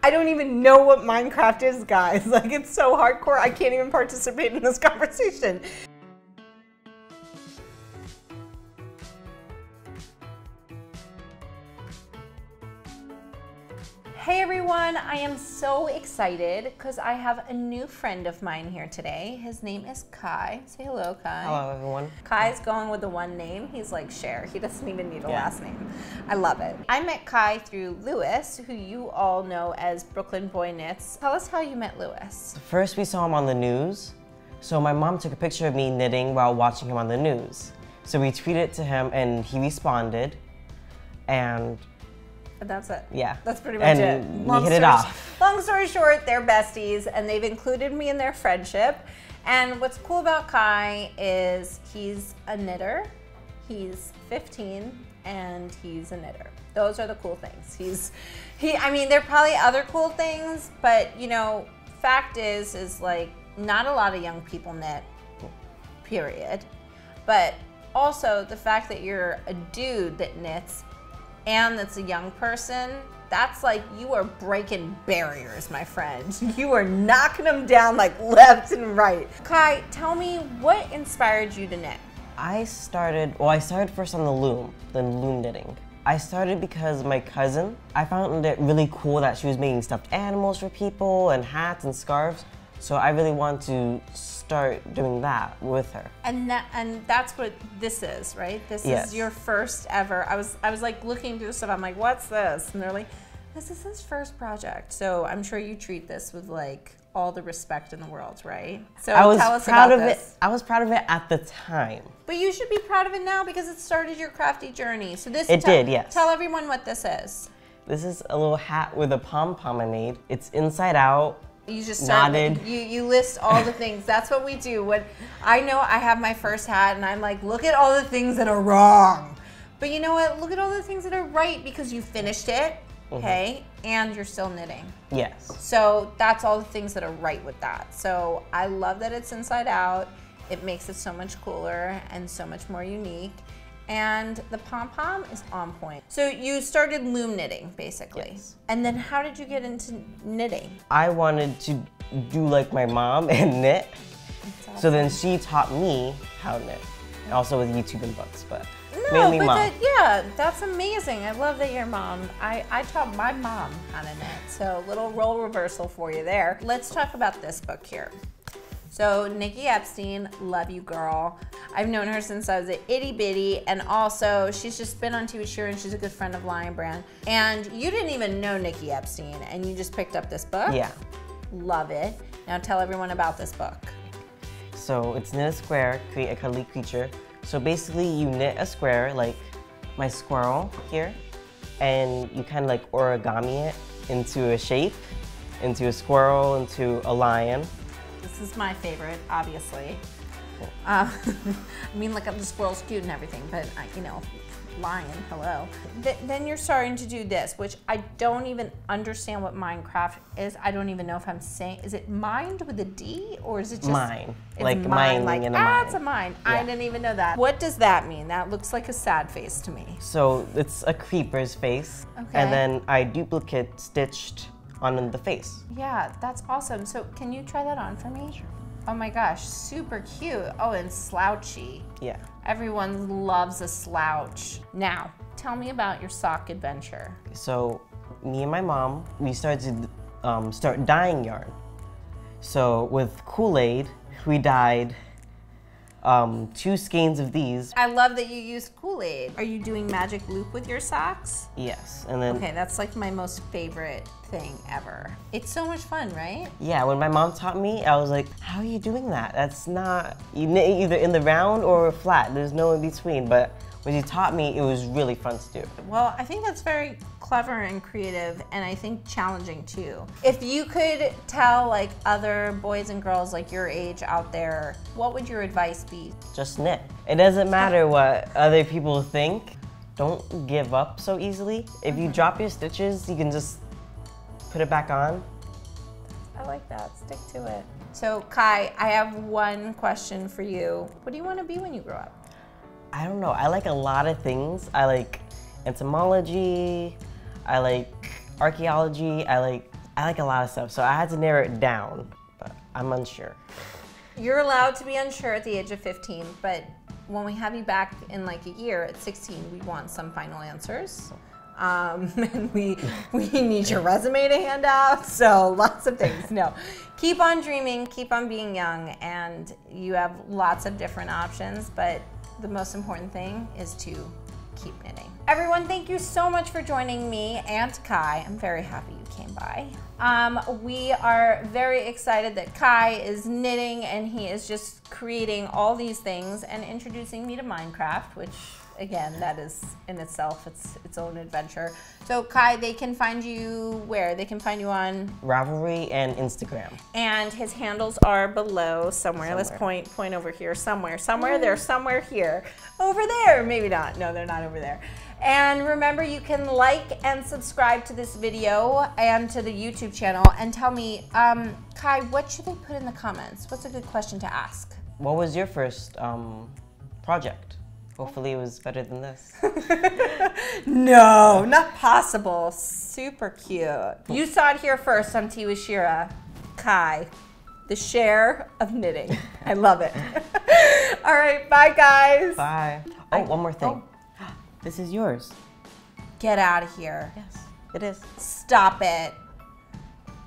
I don't even know what Minecraft is, guys. Like, it's so hardcore, I can't even participate in this conversation. Hey everyone, I am so excited because I have a new friend of mine here today. His name is Kai. Say hello, Kai. Hello, everyone. Kai's going with the one name. He's like Shira. He doesn't even need a last name. I love it. I met Kai through Lewis, who you all know as Brooklyn Boy Knits. Tell us how you met Lewis. First, we saw him on the news. So my mom took a picture of me knitting while watching him on the news. So we tweeted it to him and he responded. And that's it. Yeah. That's pretty much it. We hit it off. Long story short, they're besties and they've included me in their friendship. And what's cool about Kai is he's a knitter, he's 15, and he's a knitter. Those are the cool things. I mean, there are probably other cool things, but you know, fact is like not a lot of young people knit, period. But also the fact that you're a dude that knits and that's a young person, that's like you are breaking barriers, my friend. You are knocking them down like left and right. Kai, tell me what inspired you to knit? I started first on the loom knitting. I started because my cousin, I found it really cool that she was making stuffed animals for people and hats and scarves. So I really want to start doing that with her. And that's what this is, right? This is your first ever. I was like looking through stuff. I'm like, what's this? And they're like, this is his first project. So I'm sure you treat this with like all the respect in the world, right? So tell us about this. I was proud of it at the time. But you should be proud of it now because it started your crafty journey. So this did, yes. Tell everyone what this is. This is a little hat with a pom-pom I made. It's inside out. You just started, you list all the things. That's what we do. When I know I have my first hat and I'm like, look at all the things that are wrong. But you know what? Look at all the things that are right because you finished it, okay? And you're still knitting. Yes. So that's all the things that are right with that. So I love that it's inside out. It makes it so much cooler and so much more unique. And the pom-pom is on point. So you started loom knitting, basically. Yes. And then how did you get into knitting? I wanted to do like my mom and knit. Awesome. So then she taught me how to knit. Also with YouTube and books, but mainly mom. Yeah, that's amazing. I love that your mom, I taught my mom how to knit. So little role reversal for you there. Let's talk about this book here. So Nikki Epstein, love you girl. I've known her since I was an itty bitty, and also she's just been on TV Shira and she's a good friend of Lion Brand. And you didn't even know Nikki Epstein and you just picked up this book? Yeah. Love it. Now tell everyone about this book. So it's knit a square, create a cuddly creature. So basically you knit a square like my squirrel here, and you kind of like origami it into a shape, into a squirrel, into a lion. This is my favorite, obviously. I mean, like the squirrel's cute and everything, but you know, lion, hello. Then you're starting to do this, which I don't even understand what Minecraft is. I don't even know if I'm saying, is it mined with a D or is it just? Mine, it's like mining like, in a mine. It's a mine. Yeah. I didn't even know that. What does that mean? That looks like a sad face to me. So it's a creeper's face, and then I duplicate stitched on the face. Yeah, that's awesome. So can you try that on for me? Sure. Oh my gosh, super cute. Oh, and slouchy. Yeah. Everyone loves a slouch. Now, tell me about your sock adventure. So me and my mom, we started to start dyeing yarn. So with Kool-Aid, we dyed 2 skeins of these. I love that you use Kool-Aid. Are you doing magic loop with your socks? Yes, and then. Okay, that's like my most favorite thing ever. It's so much fun, right? Yeah, when my mom taught me, I was like, how are you doing that? That's not, you knit either in the round or flat. There's no in between, but when she taught me, it was really fun to do. Well, I think that's very clever and creative, and I think challenging too. If you could tell like other boys and girls like your age out there, what would your advice be? Just knit. It doesn't matter what other people think. Don't give up so easily. If you drop your stitches, you can just put it back on. I like that, stick to it. So Kai, I have one question for you. What do you want to be when you grow up? I don't know, I like a lot of things. I like entomology, I like archaeology, I I like a lot of stuff, so I had to narrow it down, but I'm unsure. You're allowed to be unsure at the age of 15, but when we have you back in like a year at 16, we want some final answers. And we need your resume to hand out, so lots of things. No, keep on dreaming, keep on being young, and you have lots of different options, but the most important thing is to keep knitting. Everyone, thank you so much for joining me and Kai. I'm very happy you came by. We are very excited that Kai is knitting and he is just creating all these things and introducing me to Minecraft, which again, that is in itself its own adventure. So Kai, they can find you where? They can find you on Ravelry and Instagram. And his handles are below somewhere. Let's point over here somewhere. They're somewhere here. Over there, maybe not. No, they're not over there. And remember, you can like and subscribe to this video and to the YouTube channel. And tell me, Kai, what should they put in the comments? What's a good question to ask? What was your first project? Hopefully it was better than this. No, not possible. Super cute. You saw it here first on Tea with Shira. Kai, the share of knitting. I love it. All right, bye guys. Bye. Oh, one more thing. Oh. This is yours. Get out of here. Yes, it is. Stop it.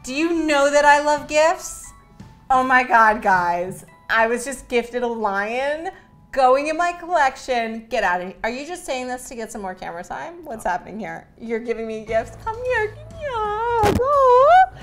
Do you know that I love gifts? Oh my God, guys. I was just gifted a lion going in my collection. Get out of here. Are you just saying this to get some more camera time? What's happening here? You're giving me gifts? Come here. Yeah.